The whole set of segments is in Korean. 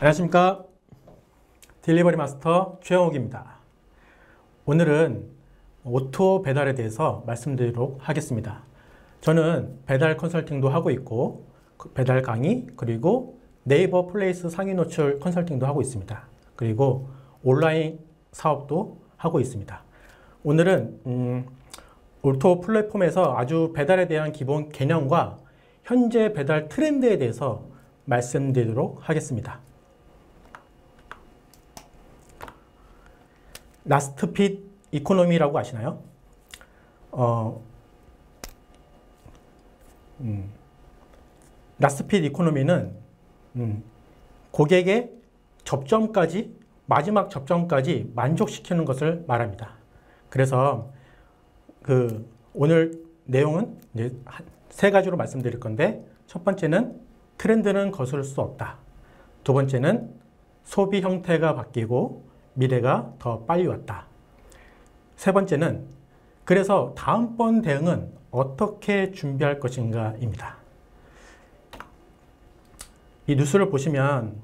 안녕하십니까. 딜리버리 마스터 최영욱입니다. 오늘은 오토 배달에 대해서 말씀드리도록 하겠습니다. 저는 배달 컨설팅도 하고 있고 배달 강의 그리고 네이버 플레이스 상위 노출 컨설팅도 하고 있습니다. 그리고 온라인 사업도 하고 있습니다. 오늘은 오토 플랫폼에서 아주 배달에 대한 기본 개념과 현재 배달 트렌드에 대해서 말씀드리도록 하겠습니다. 라스트 핏 이코노미라고 아시나요? 라스트 핏 이코노미는 고객의 접점까지 마지막 접점까지 만족시키는 것을 말합니다. 그래서 오늘 내용은 이제 세 가지로 말씀드릴 건데, 첫 번째는 트렌드는 거스를 수 없다. 두 번째는 소비 형태가 바뀌고 미래가 더 빨리 왔다. 세 번째는 그래서 다음번 대응은 어떻게 준비할 것인가입니다. 이 뉴스를 보시면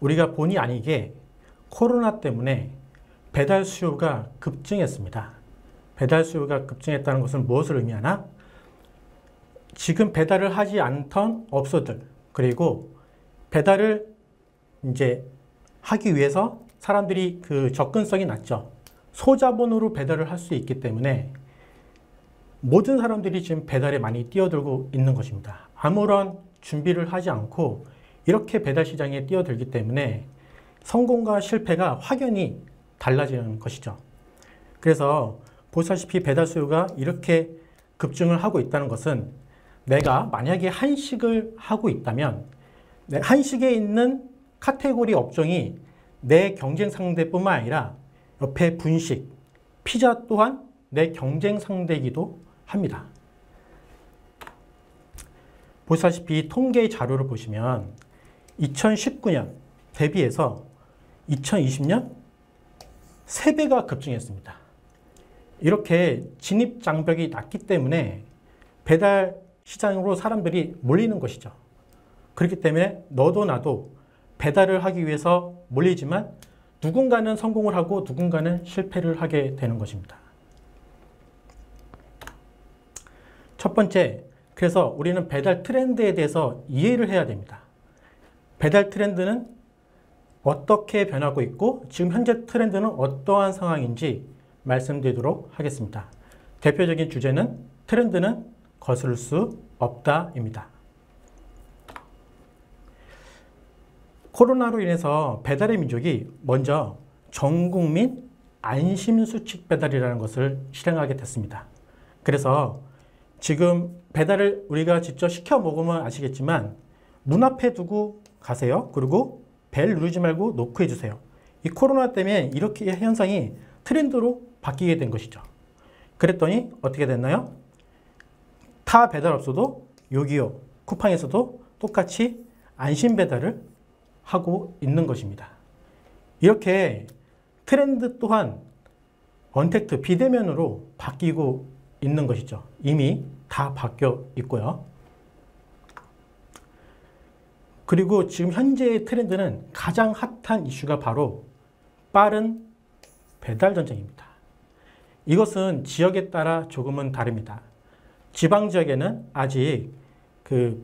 우리가 본의 아니게 코로나 때문에 배달 수요가 급증했습니다. 배달 수요가 급증했다는 것은 무엇을 의미하나? 지금 배달을 하지 않던 업소들, 그리고 배달을 이제 하기 위해서 사람들이 접근성이 낮죠. 소자본으로 배달을 할 수 있기 때문에 모든 사람들이 지금 배달에 많이 뛰어들고 있는 것입니다. 아무런 준비를 하지 않고 이렇게 배달 시장에 뛰어들기 때문에 성공과 실패가 확연히 달라지는 것이죠. 그래서 보시다시피 배달 수요가 이렇게 급증을 하고 있다는 것은, 내가 만약에 한식을 하고 있다면 한식에 있는 카테고리 업종이 내 경쟁 상대뿐만 아니라 옆에 분식, 피자 또한 내 경쟁 상대이기도 합니다. 보시다시피 통계 자료를 보시면 2019년 대비해서 2020년 3배가 급증했습니다. 이렇게 진입장벽이 낮기 때문에 배달 시장으로 사람들이 몰리는 것이죠. 그렇기 때문에 너도 나도 배달을 하기 위해서 몰리지만 누군가는 성공을 하고 누군가는 실패를 하게 되는 것입니다. 첫 번째, 그래서 우리는 배달 트렌드에 대해서 이해를 해야 됩니다. 배달 트렌드는 어떻게 변하고 있고 지금 현재 트렌드는 어떠한 상황인지 말씀드리도록 하겠습니다. 대표적인 주제는 트렌드는 거스를 수 없다입니다. 코로나로 인해서 배달의 민족이 먼저 전국민 안심수칙 배달이라는 것을 실행하게 됐습니다. 그래서 지금 배달을 우리가 직접 시켜 먹으면 아시겠지만 문 앞에 두고 가세요. 그리고 벨 누르지 말고 노크해 주세요. 이 코로나 때문에 이렇게 현상이 트렌드로 바뀌게 된 것이죠. 그랬더니 어떻게 됐나요? 타 배달업소도 요기요 쿠팡에서도 똑같이 안심 배달을 하고 있는 것입니다. 이렇게 트렌드 또한 언택트, 비대면으로 바뀌고 있는 것이죠. 이미 다 바뀌어 있고요. 그리고 지금 현재의 트렌드는 가장 핫한 이슈가 바로 빠른 배달 전쟁입니다. 이것은 지역에 따라 조금은 다릅니다. 지방 지역에는 아직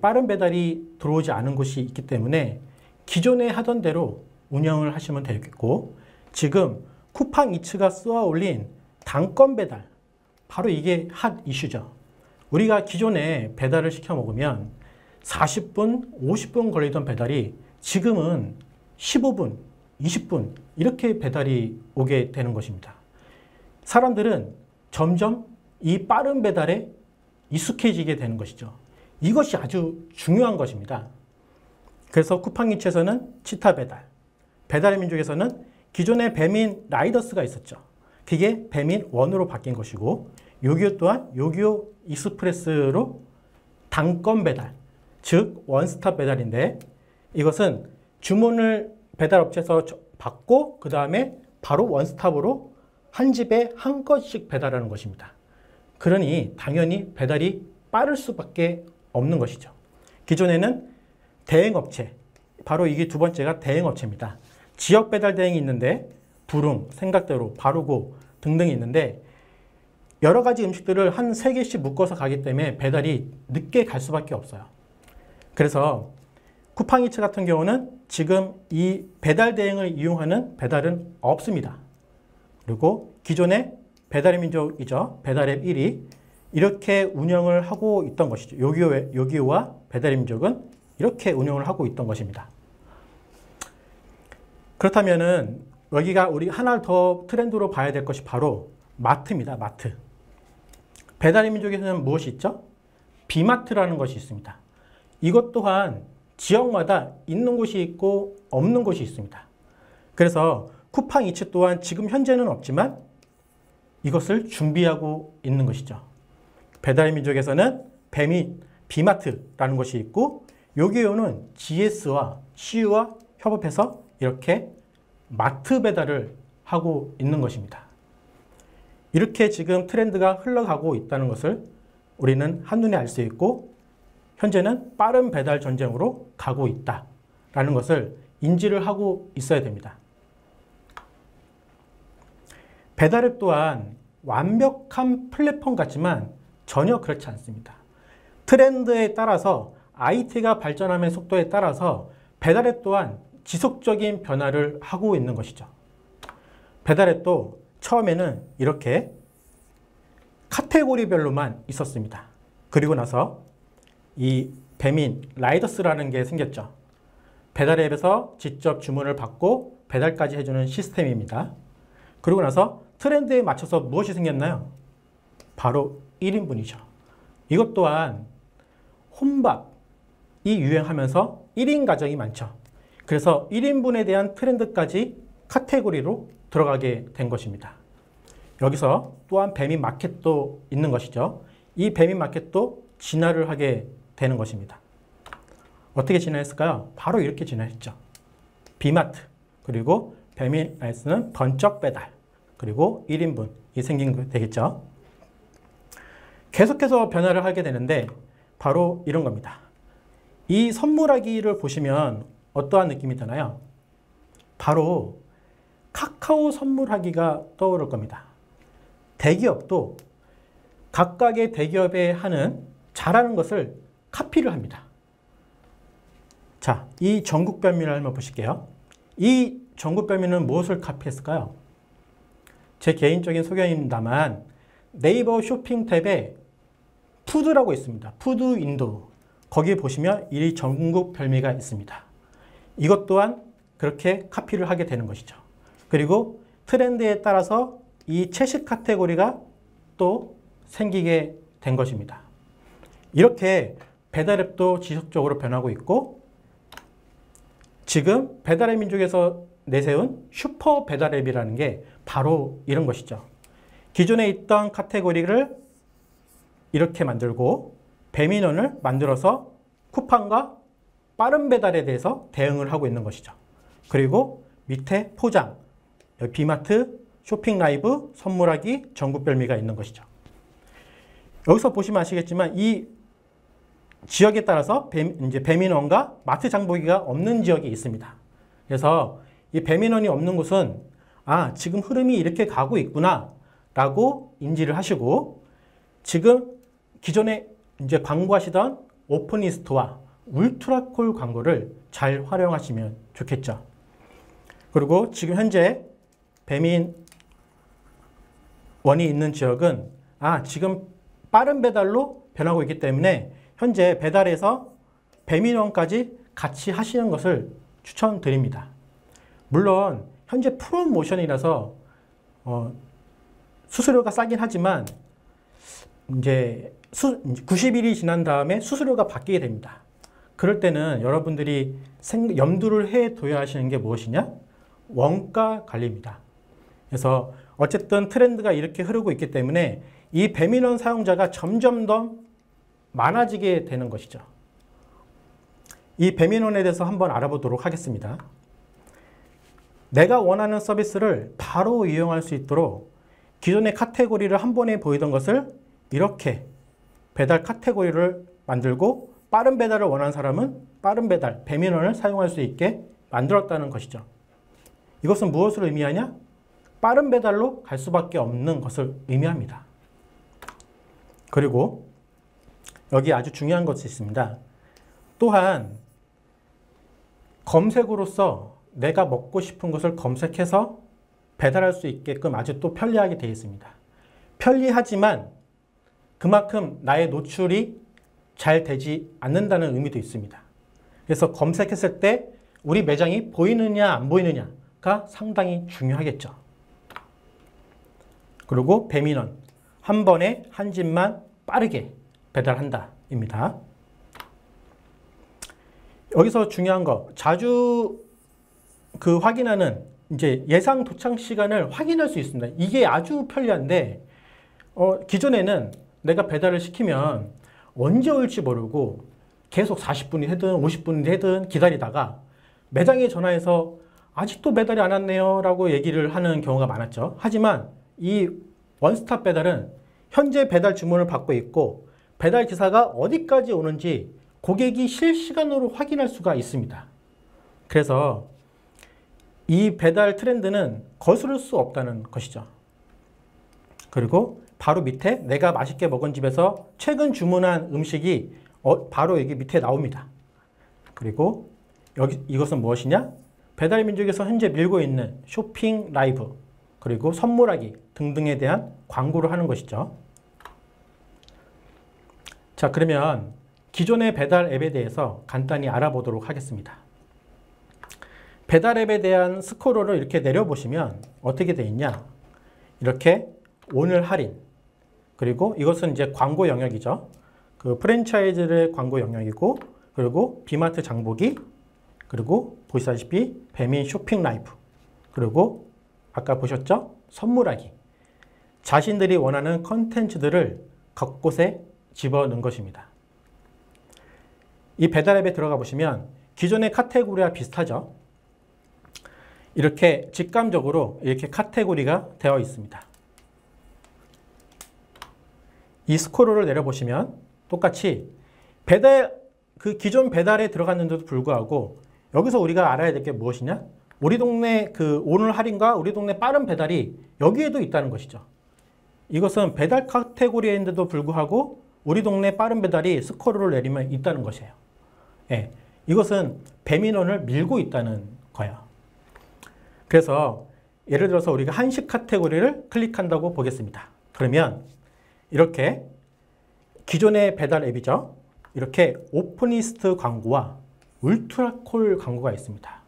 빠른 배달이 들어오지 않은 곳이 있기 때문에 기존에 하던 대로 운영을 하시면 되겠고, 지금 쿠팡 이츠가 쏘아 올린 단건 배달, 바로 이게 핫 이슈죠. 우리가 기존에 배달을 시켜 먹으면 40분, 50분 걸리던 배달이 지금은 15분, 20분 이렇게 배달이 오게 되는 것입니다. 사람들은 점점 이 빠른 배달에 익숙해지게 되는 것이죠. 이것이 아주 중요한 것입니다. 그래서 쿠팡이츠에서는 치타 배달, 배달의 민족에서는 기존에 배민 라이더스가 있었죠. 그게 배민 1으로 바뀐 것이고, 요기요 또한 요기요 익스프레스로 단건 배달, 즉 원스톱 배달인데, 이것은 주문을 배달업체에서 받고 그 다음에 바로 원스톱으로 한 집에 한 건씩 배달하는 것입니다. 그러니 당연히 배달이 빠를 수밖에 없는 것이죠. 기존에는 대행업체, 바로 이게 두 번째가 대행업체입니다. 지역 배달 대행이 있는데 부릉, 생각대로, 바르고 등등이 있는데 여러 가지 음식들을 한 3개씩 묶어서 가기 때문에 배달이 늦게 갈 수밖에 없어요. 그래서 쿠팡이츠 같은 경우는 지금 이 배달 대행을 이용하는 배달은 없습니다. 그리고 기존의 배달의 민족이죠. 배달앱 1위 이렇게 운영을 하고 있던 것이죠. 요기요와 배달의 민족은 이렇게 운영을 하고 있던 것입니다. 그렇다면은 여기가 우리 하나 더 트렌드로 봐야 될 것이 바로 마트입니다. 마트. 배달의 민족에서는 무엇이 있죠? 비마트라는 것이 있습니다. 이것 또한 지역마다 있는 곳이 있고 없는 곳이 있습니다. 그래서 쿠팡이츠 또한 지금 현재는 없지만 이것을 준비하고 있는 것이죠. 배달의 민족에서는 비마트라는 것이 있고 요기요는 GS와 CU와 협업해서 이렇게 마트 배달을 하고 있는 것입니다. 이렇게 지금 트렌드가 흘러가고 있다는 것을 우리는 한눈에 알 수 있고 현재는 빠른 배달 전쟁으로 가고 있다라는 것을 인지를 하고 있어야 됩니다. 배달앱 또한 완벽한 플랫폼 같지만 전혀 그렇지 않습니다. 트렌드에 따라서 IT가 발전하는 속도에 따라서 배달앱 또한 지속적인 변화를 하고 있는 것이죠. 배달앱도 처음에는 이렇게 카테고리별로만 있었습니다. 그리고 나서 이 배민, 라이더스라는 게 생겼죠. 배달앱에서 직접 주문을 받고 배달까지 해주는 시스템입니다. 그리고 나서 트렌드에 맞춰서 무엇이 생겼나요? 바로 1인분이죠. 이것 또한 혼밥이 유행하면서 1인 가정이 많죠. 그래서 1인분에 대한 트렌드까지 카테고리로 들어가게 된 것입니다. 여기서 또한 배민 마켓도 있는 것이죠. 이 배민 마켓도 진화를 하게 되는 것입니다. 어떻게 진화했을까요? 바로 이렇게 진화했죠. 비마트, 그리고 배민에서는 번쩍 배달, 그리고 1인분이 생긴 거 되겠죠. 계속해서 변화를 하게 되는데 바로 이런 겁니다. 이 선물하기를 보시면 어떠한 느낌이 드나요? 바로 카카오 선물하기가 떠오를 겁니다. 대기업도 각각의 대기업에 하는 잘하는 것을 카피를 합니다. 자, 이 전국별미를 한번 보실게요. 이 전국별미는 무엇을 카피했을까요? 제 개인적인 소견입니다만 네이버 쇼핑 탭에 푸드라고 있습니다. 푸드 윈도우. 거기에 보시면 이 전국별미가 있습니다. 이것 또한 그렇게 카피를 하게 되는 것이죠. 그리고 트렌드에 따라서 이 채식 카테고리가 또 생기게 된 것입니다. 이렇게 배달앱도 지속적으로 변하고 있고 지금 배달의 민족에서 내세운 슈퍼 배달앱이라는 게 바로 이런 것이죠. 기존에 있던 카테고리를 이렇게 만들고 배민원을 만들어서 쿠팡과 빠른 배달에 대해서 대응을 하고 있는 것이죠. 그리고 밑에 포장, 여기 비마트, 쇼핑 라이브, 선물하기, 전국별미가 있는 것이죠. 여기서 보시면 아시겠지만 이 지역에 따라서 이제 배민원과 마트 장보기가 없는 지역이 있습니다. 그래서 이 배민원이 없는 곳은 아, 지금 흐름이 이렇게 가고 있구나 라고 인지를 하시고 지금 기존에 이제 광고하시던 오픈리스트와 울트라콜 광고를 잘 활용하시면 좋겠죠. 그리고 지금 현재 배민원이 있는 지역은 아, 지금 빠른 배달로 변하고 있기 때문에 현재 배달에서 배민원까지 같이 하시는 것을 추천드립니다. 물론 현재 프로모션이라서 수수료가 싸긴 하지만 이제 90일이 지난 다음에 수수료가 바뀌게 됩니다. 그럴 때는 여러분들이 염두를 해둬야 하시는 게 무엇이냐? 원가 관리입니다. 그래서 어쨌든 트렌드가 이렇게 흐르고 있기 때문에 이 배민원 사용자가 점점 더 많아지게 되는 것이죠. 이 배민원에 대해서 한번 알아보도록 하겠습니다. 내가 원하는 서비스를 바로 이용할 수 있도록 기존의 카테고리를 한 번에 보이던 것을 이렇게 배달 카테고리를 만들고 빠른 배달을 원하는 사람은 빠른 배달, 배민원을 사용할 수 있게 만들었다는 것이죠. 이것은 무엇을 의미하냐? 빠른 배달로 갈 수밖에 없는 것을 의미합니다. 그리고 여기 아주 중요한 것이 있습니다. 또한 검색으로서 내가 먹고 싶은 것을 검색해서 배달할 수 있게끔 아주 또 편리하게 되어 있습니다. 편리하지만 그만큼 나의 노출이 잘 되지 않는다는 의미도 있습니다. 그래서 검색했을 때 우리 매장이 보이느냐 안 보이느냐가 상당히 중요하겠죠. 그리고 배민원, 한 번에 한 집만 빠르게 배달한다 입니다. 여기서 중요한 거, 자주 확인하는 이제 예상 도착 시간을 확인할 수 있습니다. 이게 아주 편리한데 기존에는 내가 배달을 시키면 언제 올지 모르고 계속 40분이 되든 50분이 되든 기다리다가 매장에 전화해서 아직도 배달이 안 왔네요 라고 얘기를 하는 경우가 많았죠. 하지만 이 원스톱 배달은 현재 배달 주문을 받고 있고 배달 기사가 어디까지 오는지 고객이 실시간으로 확인할 수가 있습니다. 그래서 이 배달 트렌드는 거스를 수 없다는 것이죠. 그리고 바로 밑에 내가 맛있게 먹은 집에서 최근 주문한 음식이 바로 여기 밑에 나옵니다. 그리고 이것은 무엇이냐? 배달민족에서 현재 밀고 있는 쇼핑 라이브, 그리고 선물하기 등등에 대한 광고를 하는 것이죠. 자, 그러면 기존의 배달 앱에 대해서 간단히 알아보도록 하겠습니다. 배달 앱에 대한 스크롤을 이렇게 내려보시면 어떻게 되어 있냐? 이렇게 오늘 할인, 그리고 이것은 이제 광고 영역이죠. 그 프랜차이즈의 광고 영역이고, 그리고 비마트 장보기, 그리고 보시다시피 배민 쇼핑 라이브, 그리고 아까 보셨죠? 선물하기. 자신들이 원하는 컨텐츠들을 곳곳에 집어넣은 것입니다. 이 배달 앱에 들어가 보시면 기존의 카테고리와 비슷하죠. 이렇게 직감적으로 이렇게 카테고리가 되어 있습니다. 이 스크롤을 내려보시면 똑같이 기존 배달에 들어갔는데도 불구하고 여기서 우리가 알아야 될 게 무엇이냐? 우리 동네 오늘 할인과 우리 동네 빠른 배달이 여기에도 있다는 것이죠. 이것은 배달 카테고리인데도 불구하고 우리 동네 빠른 배달이 스크롤을 내리면 있다는 것이에요. 예, 이것은 배민원을 밀고 있다는 거예요. 그래서 예를 들어서 우리가 한식 카테고리를 클릭한다고 보겠습니다. 그러면 이렇게 기존의 배달 앱이죠. 이렇게 오픈리스트 광고와 울트라콜 광고가 있습니다.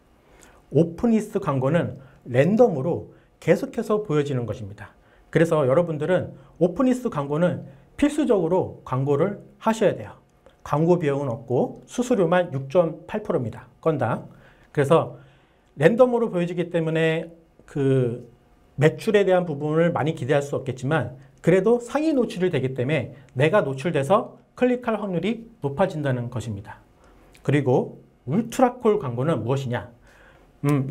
오픈리스트 광고는 랜덤으로 계속해서 보여지는 것입니다. 그래서 여러분들은 오픈리스트 광고는 필수적으로 광고를 하셔야 돼요. 광고 비용은 없고 수수료만 6.8%입니다. 건당. 그래서 랜덤으로 보여지기 때문에 그 매출에 대한 부분을 많이 기대할 수 없겠지만 그래도 상위 노출이 되기 때문에 내가 노출돼서 클릭할 확률이 높아진다는 것입니다. 그리고 울트라콜 광고는 무엇이냐?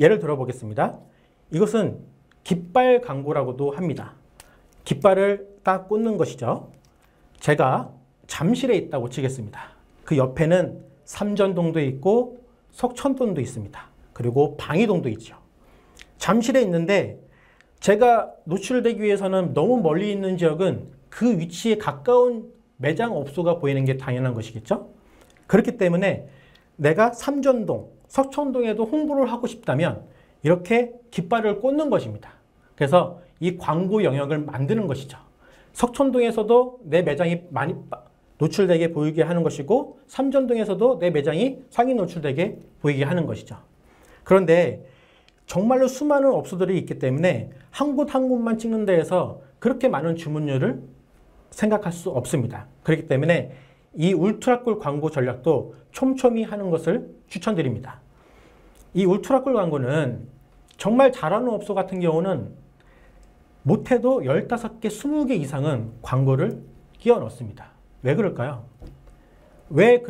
예를 들어 보겠습니다. 이것은 깃발 광고라고도 합니다. 깃발을 딱 꽂는 것이죠. 제가 잠실에 있다고 치겠습니다. 그 옆에는 삼전동도 있고 석천동도 있습니다. 그리고 방이동도 있죠. 잠실에 있는데 제가 노출되기 위해서는 너무 멀리 있는 지역은 그 위치에 가까운 매장 업소가 보이는 게 당연한 것이겠죠. 그렇기 때문에 내가 삼전동, 석천동에도 홍보를 하고 싶다면 이렇게 깃발을 꽂는 것입니다. 그래서 이 광고 영역을 만드는 것이죠. 석천동에서도 내 매장이 많이 노출되게 보이게 하는 것이고 삼전동에서도 내 매장이 상위 노출되게 보이게 하는 것이죠. 그런데 정말로 수많은 업소들이 있기 때문에 한 곳 한 곳만 찍는 데에서 그렇게 많은 주문율을 생각할 수 없습니다. 그렇기 때문에 이 울트라콜 광고 전략도 촘촘히 하는 것을 추천드립니다. 이 울트라콜 광고는 정말 잘하는 업소 같은 경우는 못해도 15개, 20개 이상은 광고를 끼워 넣습니다. 왜 그럴까요? 왜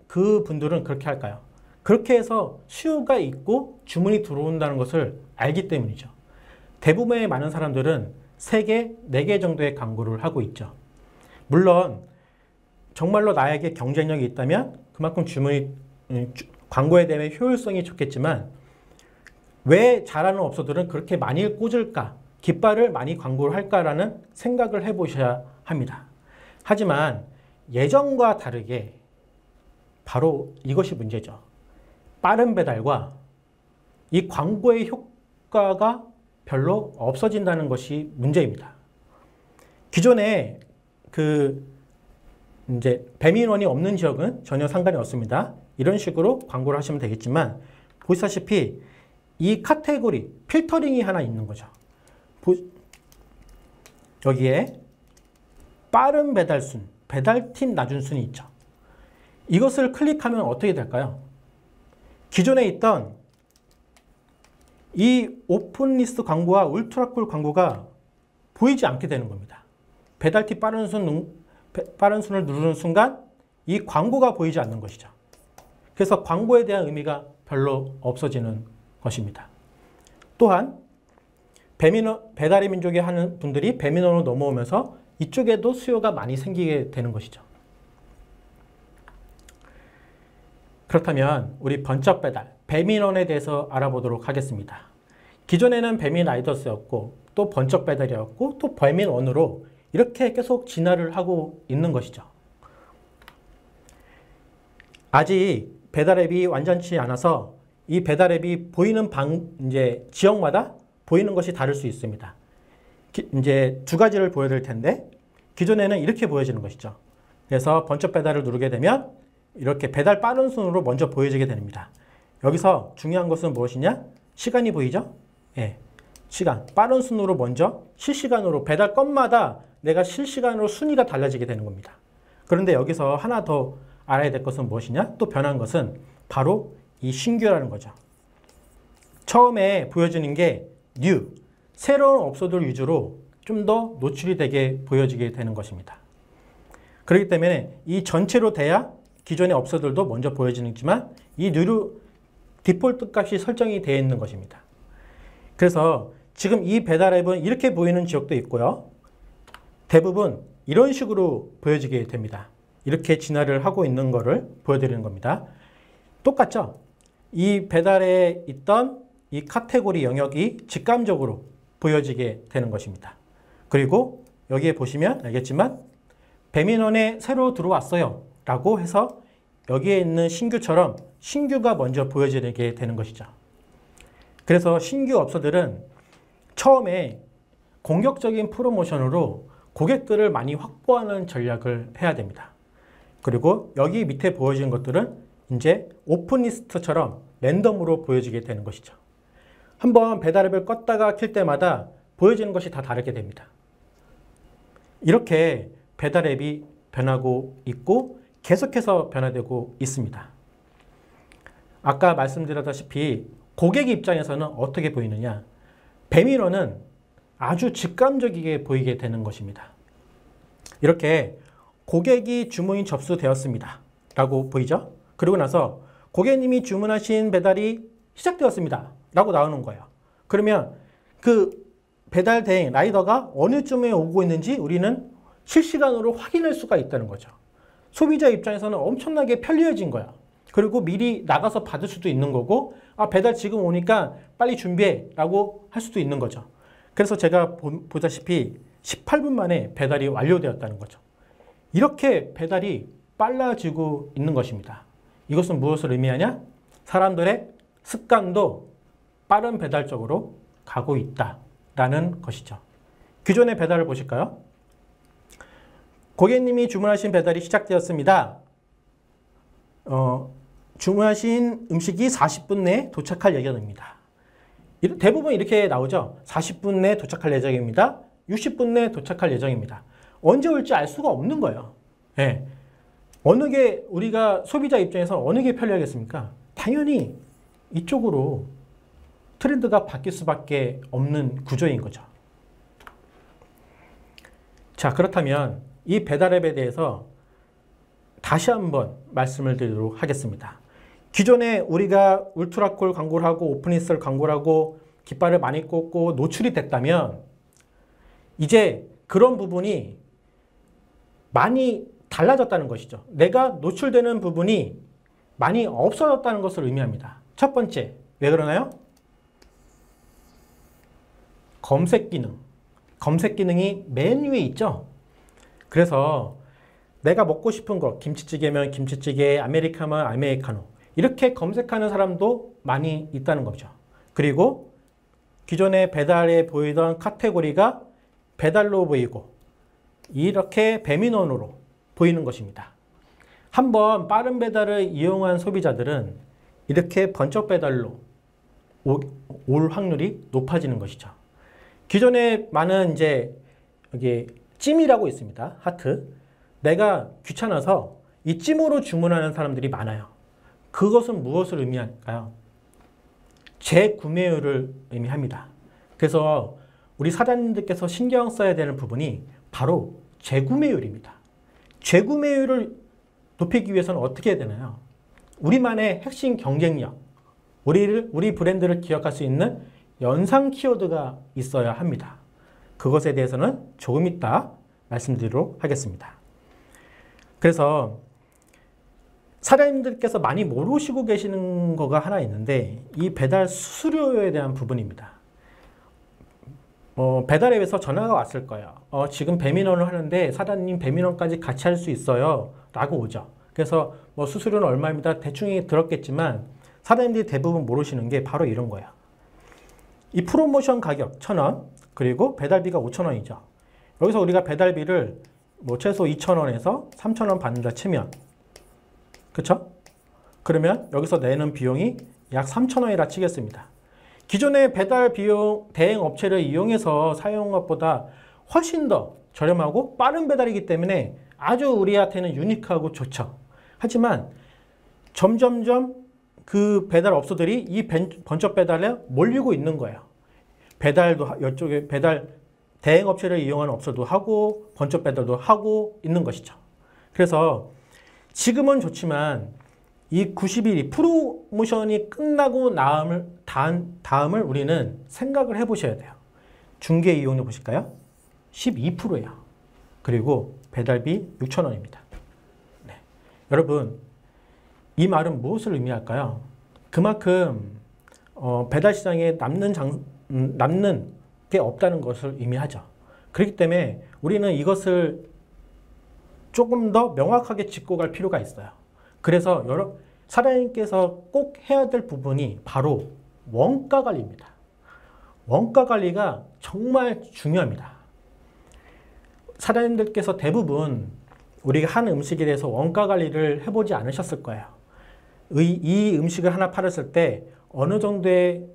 그 분들은 그렇게 할까요? 그렇게 해서 수요가 있고 주문이 들어온다는 것을 알기 때문이죠. 대부분의 많은 사람들은 3개, 4개 정도의 광고를 하고 있죠. 물론 정말로 나에게 경쟁력이 있다면 그만큼 주문이 광고에 대한 효율성이 좋겠지만 왜 잘하는 업소들은 그렇게 많이 꽂을까? 깃발을 많이 광고를 할까라는 생각을 해보셔야 합니다. 하지만 예전과 다르게 바로 이것이 문제죠. 빠른 배달과 이 광고의 효과가 별로 없어진다는 것이 문제입니다. 기존에 이제 배민원이 없는 지역은 전혀 상관이 없습니다. 이런 식으로 광고를 하시면 되겠지만 보시다시피 이 카테고리 필터링이 하나 있는 거죠. 여기에 빠른 배달순, 배달팀 낮은 순이 있죠. 이것을 클릭하면 어떻게 될까요? 기존에 있던 이 오픈리스트 광고와 울트라콜 광고가 보이지 않게 되는 겁니다. 배달팀 빠른 순을 누르는 순간 이 광고가 보이지 않는 것이죠. 그래서 광고에 대한 의미가 별로 없어지는 것입니다. 또한 배달의 민족에 하는 분들이 배민원으로 넘어오면서 이쪽에도 수요가 많이 생기게 되는 것이죠. 그렇다면 우리 번쩍 배달, 배민원에 대해서 알아보도록 하겠습니다. 기존에는 배민라이더스였고 또 번쩍 배달이었고 또 배민원으로 이렇게 계속 진화를 하고 있는 것이죠. 아직 배달앱이 완전치 않아서 이 배달앱이 보이는 이제 지역마다 보이는 것이 다를 수 있습니다. 이제 두 가지를 보여드릴 텐데 기존에는 이렇게 보여지는 것이죠. 그래서 번쩍 배달을 누르게 되면 이렇게 배달 빠른 순으로 먼저 보여지게 됩니다. 여기서 중요한 것은 무엇이냐? 시간이 보이죠? 예, 시간. 빠른 순으로 먼저 실시간으로 배달 건마다 내가 실시간으로 순위가 달라지게 되는 겁니다. 그런데 여기서 하나 더 알아야 될 것은 무엇이냐? 또 변한 것은 바로 이 신규라는 거죠. 처음에 보여지는 게 뉴, 새로운 업소들 위주로 좀 더 노출이 되게 보여지게 되는 것입니다. 그렇기 때문에 이 전체로 돼야 기존의 업소들도 먼저 보여지지만 이 뉴로 디폴트 값이 설정이 되어 있는 것입니다. 그래서 지금 이 배달 앱은 이렇게 보이는 지역도 있고요. 대부분 이런 식으로 보여지게 됩니다. 이렇게 진화를 하고 있는 것을 보여드리는 겁니다. 똑같죠? 이 배달에 있던 이 카테고리 영역이 직감적으로 보여지게 되는 것입니다. 그리고 여기에 보시면 알겠지만 배민원에 새로 들어왔어요 라고 해서 여기에 있는 신규처럼 신규가 먼저 보여지게 되는 것이죠. 그래서 신규 업소들은 처음에 공격적인 프로모션으로 고객들을 많이 확보하는 전략을 해야 됩니다. 그리고 여기 밑에 보여진 것들은 이제 오픈리스트처럼 랜덤으로 보여지게 되는 것이죠. 한번 배달앱을 껐다가 킬 때마다 보여지는 것이 다 다르게 됩니다. 이렇게 배달앱이 변하고 있고 계속해서 변화되고 있습니다. 아까 말씀드렸다시피 고객 입장에서는 어떻게 보이느냐? 배민원은 아주 직감적이게 보이게 되는 것입니다. 이렇게 고객이 주문이 접수되었습니다 라고 보이죠? 그리고 나서 고객님이 주문하신 배달이 시작되었습니다 라고 나오는 거예요. 그러면 그 배달 대행 라이더가 어느 쯤에 오고 있는지 우리는 실시간으로 확인할 수가 있다는 거죠. 소비자 입장에서는 엄청나게 편리해진 거야. 그리고 미리 나가서 받을 수도 있는 거고 아 배달 지금 오니까 빨리 준비해 라고 할 수도 있는 거죠. 그래서 제가 보다시피 18분 만에 배달이 완료되었다는 거죠. 이렇게 배달이 빨라지고 있는 것입니다. 이것은 무엇을 의미하냐? 사람들의 습관도 빠른 배달 쪽으로 가고 있다라는 것이죠. 기존의 배달을 보실까요? 고객님이 주문하신 배달이 시작되었습니다. 주문하신 음식이 40분 내에 도착할 예정입니다. 대부분 이렇게 나오죠. 40분 내에 도착할 예정입니다. 60분 내에 도착할 예정입니다. 언제 올지 알 수가 없는 거예요. 네. 어느 게 우리가 소비자 입장에서 어느 게 편리하겠습니까? 당연히 이쪽으로 트렌드가 바뀔 수밖에 없는 구조인 거죠. 자, 그렇다면 이 배달앱에 대해서 다시 한번 말씀을 드리도록 하겠습니다. 기존에 우리가 울트라콜 광고를 하고 오픈리스트를 광고를 하고 깃발을 많이 꽂고 노출이 됐다면 이제 그런 부분이 많이 달라졌다는 것이죠. 내가 노출되는 부분이 많이 없어졌다는 것을 의미합니다. 첫 번째, 왜 그러나요? 검색 기능. 검색 기능이 맨 위에 있죠. 그래서 내가 먹고 싶은 거, 김치찌개면 김치찌개, 아메리카노면 아메리카노, 이렇게 검색하는 사람도 많이 있다는 거죠. 그리고 기존에 배달에 보이던 카테고리가 배달로 보이고 이렇게 배민원으로 보이는 것입니다. 한번 빠른 배달을 이용한 소비자들은 이렇게 번쩍 배달로 올 확률이 높아지는 것이죠. 기존에 많은 이제 여기 찜이라고 있습니다. 하트. 내가 귀찮아서 이 찜으로 주문하는 사람들이 많아요. 그것은 무엇을 의미할까요? 재구매율을 의미합니다. 그래서 우리 사장님들께서 신경 써야 되는 부분이 바로 재구매율입니다. 재구매율을 높이기 위해서는 어떻게 해야 되나요? 우리만의 핵심 경쟁력, 우리 브랜드를 기억할 수 있는 연상 키워드가 있어야 합니다. 그것에 대해서는 조금 이따 말씀드리도록 하겠습니다. 그래서 사장님들께서 많이 모르시고 계시는 거가 하나 있는데 이 배달 수수료에 대한 부분입니다. 배달앱에서 전화가 왔을 거예요. 지금 배민원을 하는데 사장님 배민원까지 같이 할 수 있어요 라고 오죠. 그래서 수수료는 얼마입니다 대충 들었겠지만 사장님들이 대부분 모르시는 게 바로 이런 거예요. 이 프로모션 가격 1,000원 그리고 배달비가 5,000원이죠. 여기서 우리가 배달비를 최소 2,000원에서 3,000원 받는다 치면, 그쵸? 그러면 여기서 내는 비용이 약 3,000원이라 치겠습니다. 기존의 배달 비용 대행 업체를 이용해서 사용한 것보다 훨씬 더 저렴하고 빠른 배달이기 때문에 아주 우리한테는 유니크하고 좋죠. 하지만 점점점 그 배달 업소들이 이 번쩍 배달에 몰리고 있는 거예요. 배달도 이쪽에 배달 대행 업체를 이용하는 업소도 하고 번쩍 배달도 하고 있는 것이죠. 그래서 지금은 좋지만 이 90일 이 프로모션이 끝나고 다음을 우리는 생각을 해보셔야 돼요. 중개 이용료 보실까요? 12%예요. 그리고 배달비 6,000원입니다. 네. 여러분, 이 말은 무엇을 의미할까요? 그만큼 배달 시장에 남는 게 없다는 것을 의미하죠. 그렇기 때문에 우리는 이것을 조금 더 명확하게 짚고 갈 필요가 있어요. 그래서 사장님께서 꼭 해야 될 부분이 바로 원가 관리입니다. 원가 관리가 정말 중요합니다. 사장님들께서 대부분 우리가 한 음식에 대해서 원가 관리를 해보지 않으셨을 거예요. 이 음식을 하나 팔았을 때 어느 정도의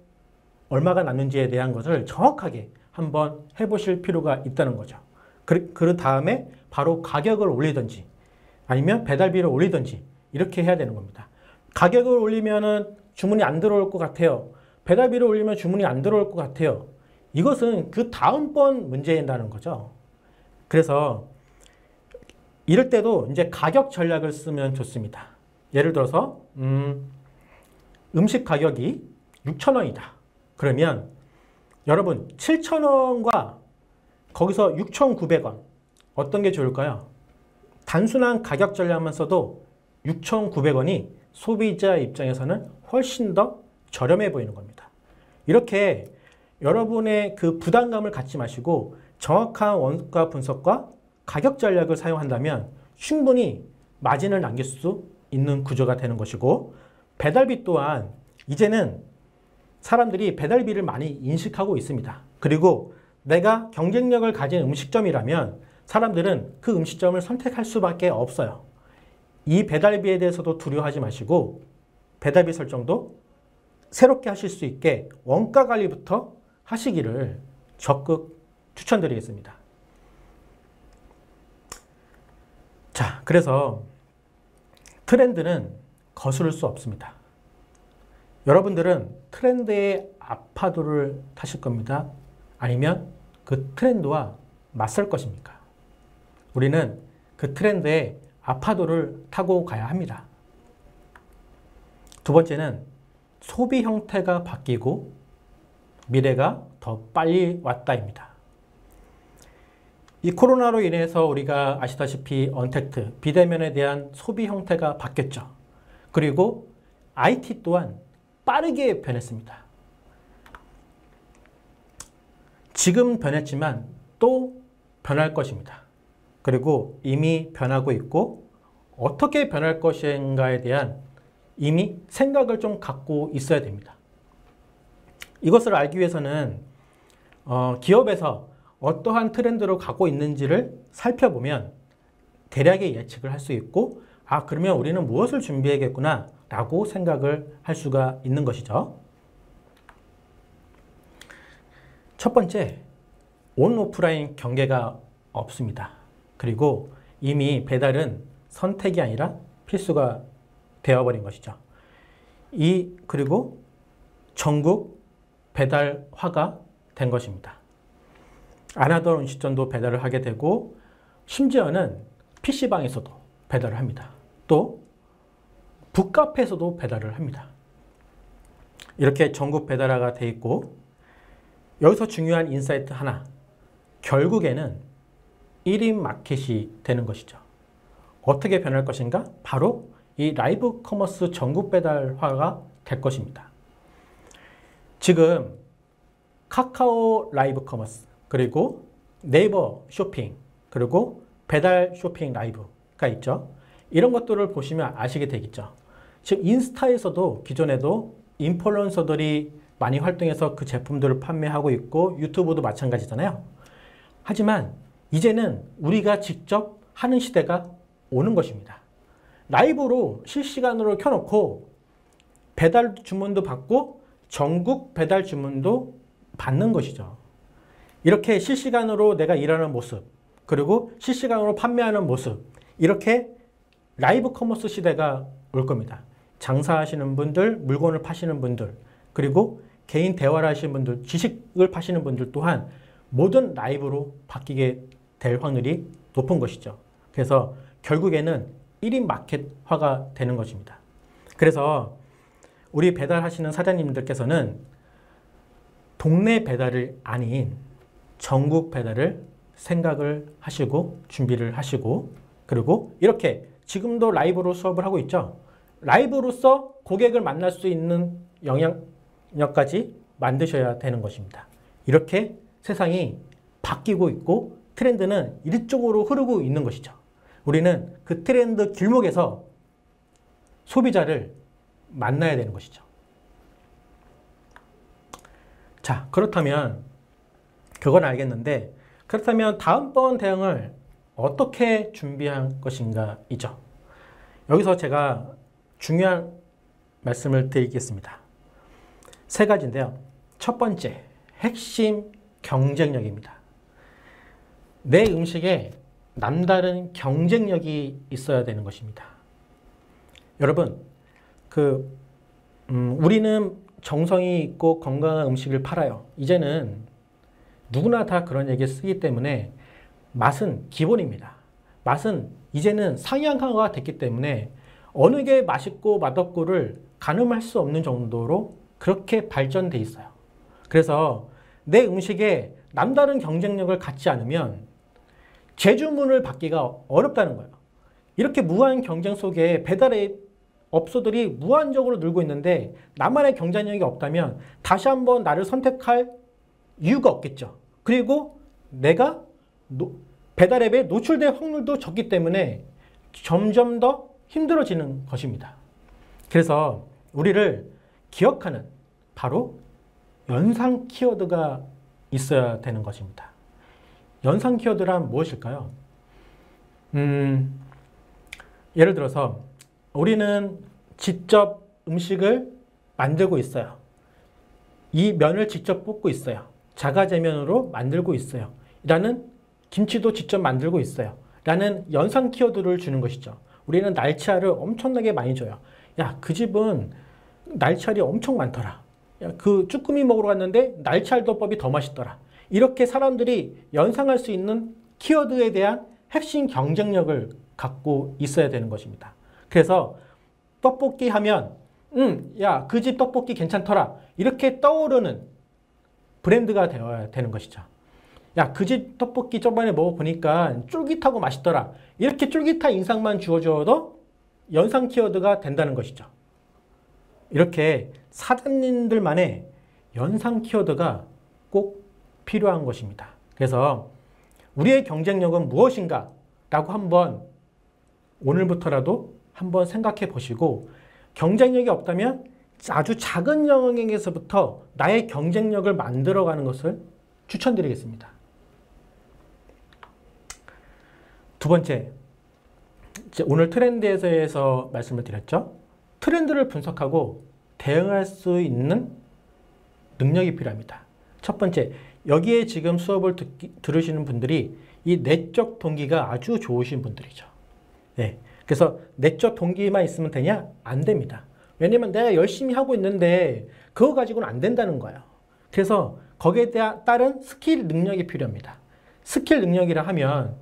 얼마가 남는지에 대한 것을 정확하게 한번 해보실 필요가 있다는 거죠. 그 다음에 바로 가격을 올리든지 아니면 배달비를 올리든지 이렇게 해야 되는 겁니다. 가격을 올리면 주문이 안 들어올 것 같아요. 배달비를 올리면 주문이 안 들어올 것 같아요. 이것은 그 다음번 문제인다는 거죠. 그래서 이럴 때도 이제 가격 전략을 쓰면 좋습니다. 예를 들어서 음식 가격이 6,000원이다. 그러면 여러분 7,000원과 거기서 6,900원 어떤 게 좋을까요? 단순한 가격 전략만 써도 6,900원이 소비자 입장에서는 훨씬 더 저렴해 보이는 겁니다. 이렇게 여러분의 그 부담감을 갖지 마시고 정확한 원가 분석과 가격 전략을 사용한다면 충분히 마진을 남길 수 있는 구조가 되는 것이고, 배달비 또한 이제는 사람들이 배달비를 많이 인식하고 있습니다. 그리고 내가 경쟁력을 가진 음식점이라면 사람들은 그 음식점을 선택할 수밖에 없어요. 이 배달비에 대해서도 두려워하지 마시고 배달비 설정도 새롭게 하실 수 있게 원가 관리부터 하시기를 적극 추천드리겠습니다. 자, 그래서 트렌드는 거스를 수 없습니다. 여러분들은 트렌드의 아파도를 타실 겁니다. 아니면 그 트렌드와 맞설 것입니까? 우리는 그 트렌드의 아파도를 타고 가야 합니다. 두 번째는 소비 형태가 바뀌고 미래가 더 빨리 왔다입니다. 이 코로나로 인해서 우리가 아시다시피 언택트, 비대면에 대한 소비 형태가 바뀌었죠. 그리고 IT 또한 빠르게 변했습니다. 지금 변했지만 또 변할 것입니다. 그리고 이미 변하고 있고 어떻게 변할 것인가에 대한 이미 생각을 좀 갖고 있어야 됩니다. 이것을 알기 위해서는 기업에서 어떠한 트렌드로 가고 있는지를 살펴보면 대략의 예측을 할 수 있고 그러면 우리는 무엇을 준비해야겠구나 라고 생각을 할 수가 있는 것이죠. 첫 번째, 온 오프라인 경계가 없습니다. 그리고 이미 배달은 선택이 아니라 필수가 되어버린 것이죠. 그리고 전국 배달화가 된 것입니다. 안 하던 음식점도 배달을 하게 되고 심지어는 PC방에서도 배달을 합니다. 또 북카페에서도 배달을 합니다. 이렇게 전국 배달화가 돼 있고 여기서 중요한 인사이트 하나, 결국에는 1인 마켓이 되는 것이죠. 어떻게 변할 것인가? 바로 이 라이브 커머스 전국 배달화가 될 것입니다. 지금 카카오 라이브 커머스, 그리고 네이버 쇼핑, 그리고 배달 쇼핑 라이브가 있죠. 이런 것들을 보시면 아시게 되겠죠. 지금 인스타에서도 기존에도 인플루언서들이 많이 활동해서 그 제품들을 판매하고 있고 유튜브도 마찬가지잖아요. 하지만 이제는 우리가 직접 하는 시대가 오는 것입니다. 라이브로 실시간으로 켜놓고 배달 주문도 받고 전국 배달 주문도 받는 것이죠. 이렇게 실시간으로 내가 일하는 모습, 그리고 실시간으로 판매하는 모습, 이렇게 라이브 커머스 시대가 올 겁니다. 장사하시는 분들, 물건을 파시는 분들, 그리고 개인 대화를 하시는 분들, 지식을 파시는 분들 또한 모든 라이브로 바뀌게 될 확률이 높은 것이죠. 그래서 결국에는 1인 마켓화가 되는 것입니다. 그래서 우리 배달하시는 사장님들께서는 동네 배달을 아닌 전국 배달을 생각을 하시고 준비를 하시고, 그리고 이렇게 지금도 라이브로 수업을 하고 있죠. 라이브로서 고객을 만날 수 있는 영향력까지 만드셔야 되는 것입니다. 이렇게 세상이 바뀌고 있고 트렌드는 이쪽으로 흐르고 있는 것이죠. 우리는 그 트렌드 길목에서 소비자를 만나야 되는 것이죠. 자, 그렇다면 그건 알겠는데, 그렇다면 다음번 대응을 어떻게 준비한 것인가 이죠. 여기서 제가 중요한 말씀을 드리겠습니다. 세 가지인데요. 첫 번째, 핵심 경쟁력입니다. 내 음식에 남다른 경쟁력이 있어야 되는 것입니다. 여러분, 우리는 정성이 있고 건강한 음식을 팔아요. 이제는 누구나 다 그런 얘기를 쓰기 때문에 맛은 기본입니다. 맛은 이제는 상향화가 됐기 때문에 어느 게 맛있고 맛없고를 가늠할 수 없는 정도로 그렇게 발전돼 있어요. 그래서 내 음식에 남다른 경쟁력을 갖지 않으면 재주문을 받기가 어렵다는 거예요. 이렇게 무한 경쟁 속에 배달의 업소들이 무한적으로 늘고 있는데 나만의 경쟁력이 없다면 다시 한번 나를 선택할 이유가 없겠죠. 그리고 내가 배달앱에 노출될 확률도 적기 때문에 점점 더 힘들어지는 것입니다. 그래서 우리를 기억하는 바로 연상 키워드가 있어야 되는 것입니다. 연상 키워드란 무엇일까요? 예를 들어서 우리는 직접 음식을 만들고 있어요. 이 면을 직접 볶고 있어요. 자가제면으로 만들고 있어요. 라는 김치도 직접 만들고 있어요. 라는 연상 키워드를 주는 것이죠. 우리는 날치알을 엄청나게 많이 줘요. 야, 그 집은 날치알이 엄청 많더라. 야, 그 쭈꾸미 먹으러 갔는데 날치알 덮밥이 더 맛있더라. 이렇게 사람들이 연상할 수 있는 키워드에 대한 핵심 경쟁력을 갖고 있어야 되는 것입니다. 그래서 떡볶이 하면 야, 그 집 떡볶이 괜찮더라. 이렇게 떠오르는 브랜드가 되어야 되는 것이죠. 야, 그 집 떡볶이 저번에 먹어보니까 쫄깃하고 맛있더라. 이렇게 쫄깃한 인상만 주어줘도 연상 키워드가 된다는 것이죠. 이렇게 사장님들만의 연상 키워드가 꼭 필요한 것입니다. 그래서 우리의 경쟁력은 무엇인가 라고 한번 오늘부터라도 한번 생각해 보시고, 경쟁력이 없다면 아주 작은 영역에서부터 나의 경쟁력을 만들어가는 것을 추천드리겠습니다. 두 번째, 오늘 트렌드에 대해서 말씀을 드렸죠. 트렌드를 분석하고 대응할 수 있는 능력이 필요합니다. 첫 번째, 여기에 지금 수업을 들으시는 분들이 이 내적 동기가 아주 좋으신 분들이죠. 네. 그래서 내적 동기만 있으면 되냐? 안 됩니다. 왜냐면 내가 열심히 하고 있는데 그거 가지고는 안 된다는 거예요. 그래서 거기에 따른 스킬 능력이 필요합니다. 스킬 능력이라 하면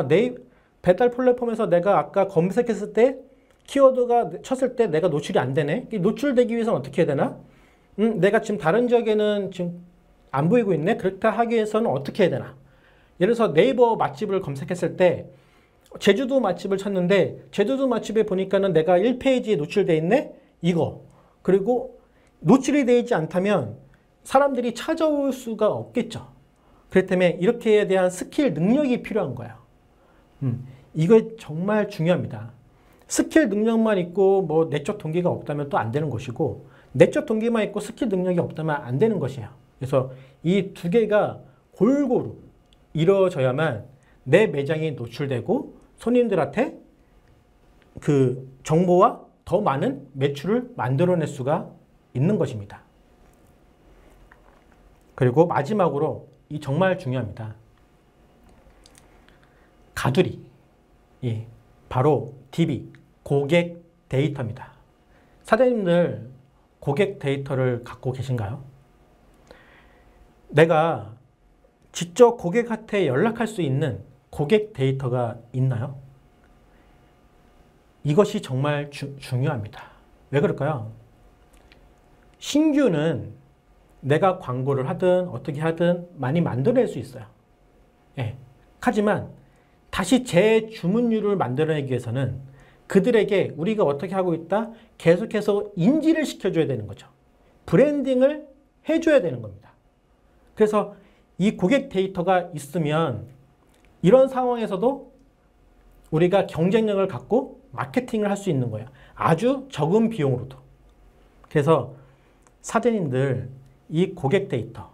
내 배달 플랫폼에서 내가 아까 검색했을 때 키워드가 쳤을 때 내가 노출이 안 되네. 노출되기 위해서는 어떻게 해야 되나? 내가 지금 다른 지역에는 지금 안 보이고 있네. 그렇다 하기 위해서는 어떻게 해야 되나? 예를 들어서 네이버 맛집을 검색했을 때 제주도 맛집을 찾는데 제주도 맛집에 보니까는 내가 1페이지에 노출되어 있네? 이거. 그리고 노출이 되어 있지 않다면 사람들이 찾아올 수가 없겠죠. 그렇기 때문에 이렇게에 대한 스킬 능력이 필요한 거예요. 이거 정말 중요합니다. 스킬 능력만 있고 뭐 내적 동기가 없다면 또 안 되는 것이고, 내적 동기만 있고 스킬 능력이 없다면 안 되는 것이에요. 그래서 이 두 개가 골고루 이루어져야만 내 매장이 노출되고 손님들한테 그 정보와 더 많은 매출을 만들어낼 수가 있는 것입니다. 그리고 마지막으로 이 정말 중요합니다. 가두리. 예, 바로 DB, 고객 데이터입니다. 사장님들 고객 데이터를 갖고 계신가요? 내가 직접 고객한테 연락할 수 있는 고객 데이터가 있나요? 이것이 정말 중요합니다. 왜 그럴까요? 신규는 내가 광고를 하든 어떻게 하든 많이 만들어낼 수 있어요. 예. 하지만 다시 재주문율을 만들어내기 위해서는 그들에게 우리가 어떻게 하고 있다? 계속해서 인지를 시켜줘야 되는 거죠. 브랜딩을 해줘야 되는 겁니다. 그래서 이 고객 데이터가 있으면 이런 상황에서도 우리가 경쟁력을 갖고 마케팅을 할 수 있는 거예요. 아주 적은 비용으로도. 그래서 사장님들 이 고객 데이터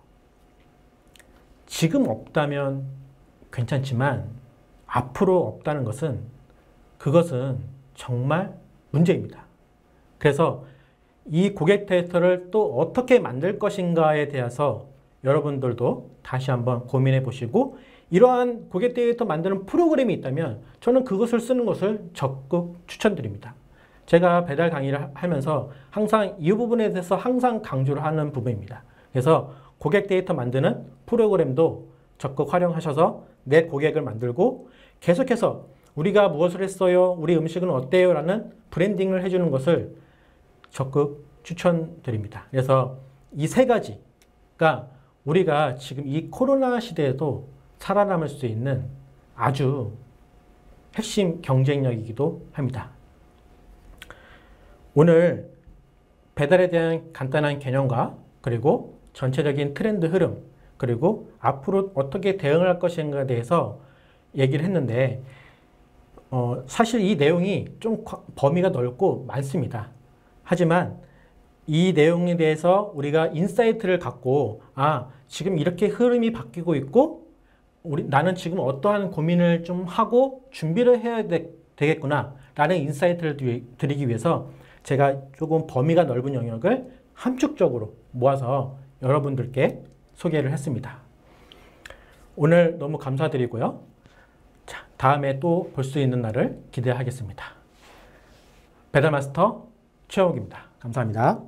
지금 없다면 괜찮지만 앞으로 없다는 것은 그것은 정말 문제입니다. 그래서 이 고객 데이터를 또 어떻게 만들 것인가에 대해서 여러분들도 다시 한번 고민해 보시고, 이러한 고객 데이터 만드는 프로그램이 있다면 저는 그것을 쓰는 것을 적극 추천드립니다. 제가 배달 강의를 하면서 항상 이 부분에 대해서 항상 강조를 하는 부분입니다. 그래서 고객 데이터 만드는 프로그램도 적극 활용하셔서 내 고객을 만들고 계속해서 우리가 무엇을 했어요? 우리 음식은 어때요? 라는 브랜딩을 해주는 것을 적극 추천드립니다. 그래서 이 세 가지가 우리가 지금 이 코로나 시대에도 살아남을 수 있는 아주 핵심 경쟁력이기도 합니다. 오늘 배달에 대한 간단한 개념과 그리고 전체적인 트렌드 흐름, 그리고 앞으로 어떻게 대응할 것인가에 대해서 얘기를 했는데 사실 이 내용이 좀 범위가 넓고 많습니다. 하지만 이 내용에 대해서 우리가 인사이트를 갖고 지금 이렇게 흐름이 바뀌고 있고 나는 지금 어떠한 고민을 좀 하고 준비를 해야 되겠구나 라는 인사이트를 드리기 위해서 제가 조금 범위가 넓은 영역을 함축적으로 모아서 여러분들께 소개를 했습니다. 오늘 너무 감사드리고요. 자, 다음에 또 볼 수 있는 날을 기대하겠습니다. 배달마스터 최옥입니다. 감사합니다.